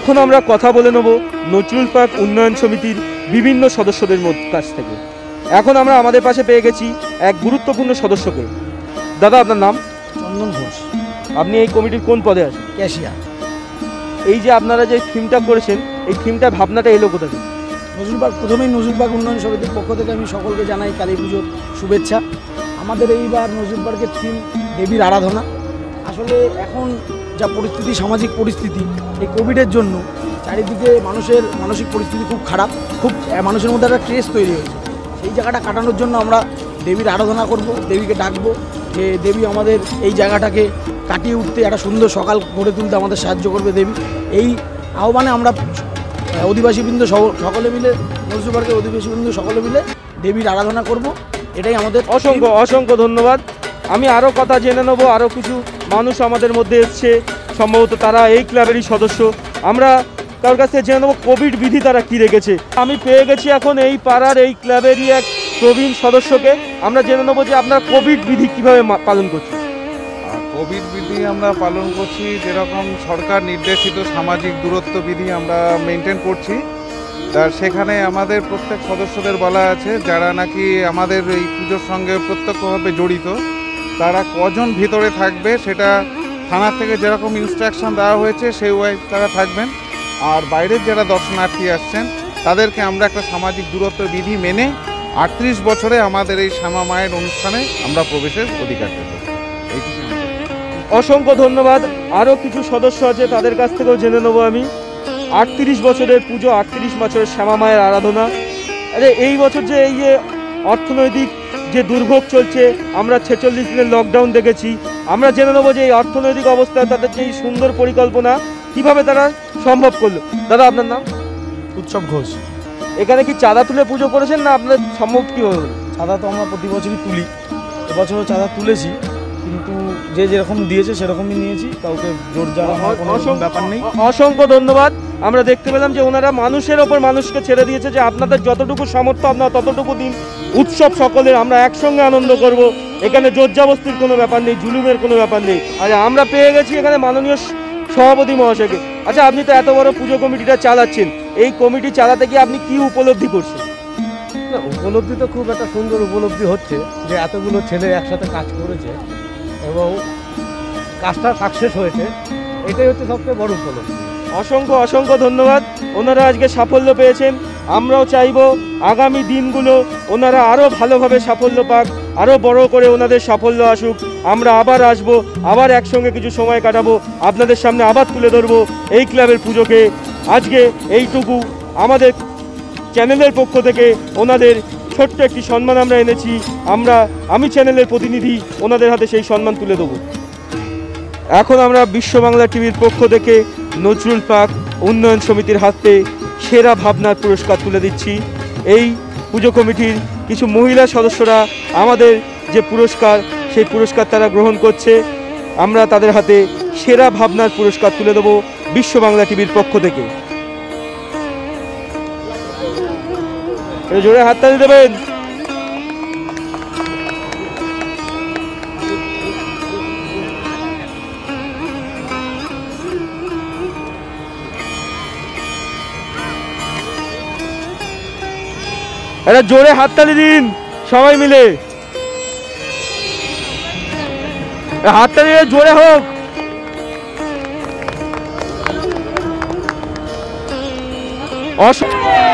এখন আমরা কথা বলে নেব নজরুল পার্ক উন্নয়ন সমিতির বিভিন্ন সদস্যদের কাছ থেকে। এখন আমরা আমাদের পাশে পেয়ে গেছি এক গুরুত্বপূর্ণ সদস্যকে। দাদা, আপনার নাম? চন্দন ঘোষ। আপনি এই কমিটির কোন পদে আছেন? ক্যাশিয়ার। এই যে আপনারা যে থিমটা করেছেন, এই থিমটা ভাবনাটা এলো কোথা থেকে? নজরুল পার্ক, প্রথমেই নজরুল পার্ক উন্নয়ন সমিতির পক্ষ থেকে আমি সকলকে জানাই কালী পুজোর শুভেচ্ছা। আমাদের এইবার নজরুল পার্কের থিম দেবীর আরাধনা। আসলে এখন যা পরিস্থিতি, সামাজিক পরিস্থিতি, এই কোভিডের জন্য চারিদিকে মানুষের মানসিক পরিস্থিতি খুব খারাপ, খুব মানুষের মধ্যে একটা স্ট্রেস তৈরি হয়েছে। সেই জায়গাটা কাটানোর জন্য আমরা দেবীর আরাধনা করব, দেবীকে ডাকবো যে দেবী আমাদের এই জায়গাটাকে কাটিয়ে উঠতে, একটা সুন্দর সকাল গড়ে তুলতে আমাদের সাহায্য করবে দেবী। এই আহ্বানে আমরা অধিবাসীবৃন্দ সকলে মিলে, নজরুল পার্কের অধিবাসীবৃন্দ সকলে মিলে দেবীর আরাধনা করব। এটাই আমাদের। অসংখ্য অসংখ্য ধন্যবাদ। আমি আরও কথা জেনে নেবো। আরও কিছু মানুষ আমাদের মধ্যে এসছে, সম্ভবত তারা এই ক্লাবেরই সদস্য। আমরা তার কাছ থেকে জেনে নেবো কোভিড বিধি তারা কী রেখেছে। আমি পেয়ে গেছি এখন এই পাড়ার এই ক্লাবেরই এক প্রবীণ সদস্যকে। আমরা জেনে নেবো যে আপনার কোভিড বিধি কীভাবে পালন করছে। কোভিড বিধি আমরা পালন করছি, যেরকম সরকার নির্দেশিত সামাজিক দূরত্ব বিধি আমরা মেনটেন করছি। তার সেখানে আমাদের প্রত্যেক সদস্যদের বলা আছে, যারা নাকি আমাদের এই পুজোর সঙ্গে প্রত্যক্ষভাবে জড়িত, তারা কজন ভিতরে থাকবে সেটা থানা থেকে যেরকম ইনস্ট্রাকশন দেওয়া হয়েছে সেই ওয়াইজ তারা থাকবেন। আর বাইরের যারা দর্শনার্থী আসছেন তাদেরকে আমরা একটা সামাজিক দূরত্ব বিধি মেনে 38 বছরে আমাদের এই শ্যামা মায়ের অনুষ্ঠানে আমরা প্রবেশের অধিকার দেব। এইটুকু। অসংখ্য ধন্যবাদ। আরও কিছু সদস্য আছে, তাদের কাছ থেকেও জেনে নেবো আমি। 38 বছরের পুজো, 38 বছরের শ্যামা মায়ের আরাধনা। আরে এই বছর যে এই যে অর্থনৈতিক যে দুর্ভোগ চলছে, আমরা 46 দিনের লকডাউন দেখেছি। আমরা জেনে নেবো যে এই অর্থনৈতিক অবস্থায় তাদের যে এই সুন্দর পরিকল্পনা কীভাবে তারা সম্ভব করলো। দাদা, আপনার নাম? উৎসব ঘোষ। এখানে কি চাঁদা তুলে পুজো করেছেন না আপনাদের সম্ভব কীভাবে হলো? চাঁদা তো আমরা প্রতি বছরই তুলি, এবছরও চাঁদা তুলেছি, কিন্তু যে যেরকম দিয়েছে সেরকমই নিয়েছি, কাউকে জোর জ্বালা কোনো ব্যাপার নেই। অসংখ্য ধন্যবাদ। আমরা দেখতে পেলাম যে ওনারা মানুষের ওপর মানুষকে ছেড়ে দিয়েছে, যে আপনাদের যতটুকু সামর্থ্য আপনারা ততটুকু দিন, উৎসব সকলের, আমরা একসঙ্গে আনন্দ করব। এখানে জোরজাবস্তির কোনো ব্যাপার নেই, জুলুমের কোনো ব্যাপার নেই। আর আমরা পেয়ে গেছি এখানে মাননীয় সভাপতি মহাশয়কে। আচ্ছা, আপনি তো এত বড় পুজো কমিটিটা চালাচ্ছেন, এই কমিটি চালাতে গিয়ে আপনি কি উপলব্ধি করছেন? না, উপলব্ধি তো খুব একটা সুন্দর উপলব্ধি হচ্ছে যে এতগুলো ছেলে একসাথে কাজ করেছে এবং কাজটা সাকসেস হয়েছে, এটাই হচ্ছে সবচেয়ে বড় উপলব্ধি। অসংখ্য অসংখ্য ধন্যবাদ। ওনারা আজকে সাফল্য পেয়েছেন। আমরাও চাইব আগামী দিনগুলো ওনারা আরও ভালোভাবে সাফল্য পাক, আরও বড় করে ওনাদের সাফল্য আসুক। আমরা আবার আসব, আবার একসঙ্গে কিছু সময় কাটাবো, আপনাদের সামনে আবার তুলে ধরবো এই ক্লাবের পুজোকে। আজকে এইটুকু। আমাদের চ্যানেলের পক্ষ থেকে ওনাদের ছোট্ট একটি সম্মান আমরা এনেছি। আমি চ্যানেলের প্রতিনিধি, ওনাদের হাতে সেই সম্মান তুলে দেবো। এখন আমরা বিশ্ব বাংলা টিভির পক্ষ থেকে নজরুল পার্ক উন্নয়ন সমিতির হাতে সেরা ভাবনার পুরস্কার তুলে দিচ্ছি। এই পুজো কমিটির কিছু মহিলা সদস্যরা আমাদের যে পুরস্কার, সেই পুরস্কার তারা গ্রহণ করছে। আমরা তাদের হাতে সেরা ভাবনার পুরস্কার তুলে দেবো বিশ্ব বাংলা টিভির পক্ষ থেকে। জোরে হাততালি দেবেন। এটা জোরে হাততালি দিন সবাই মিলে, হাততালি জোরে হোক। অসংখ্য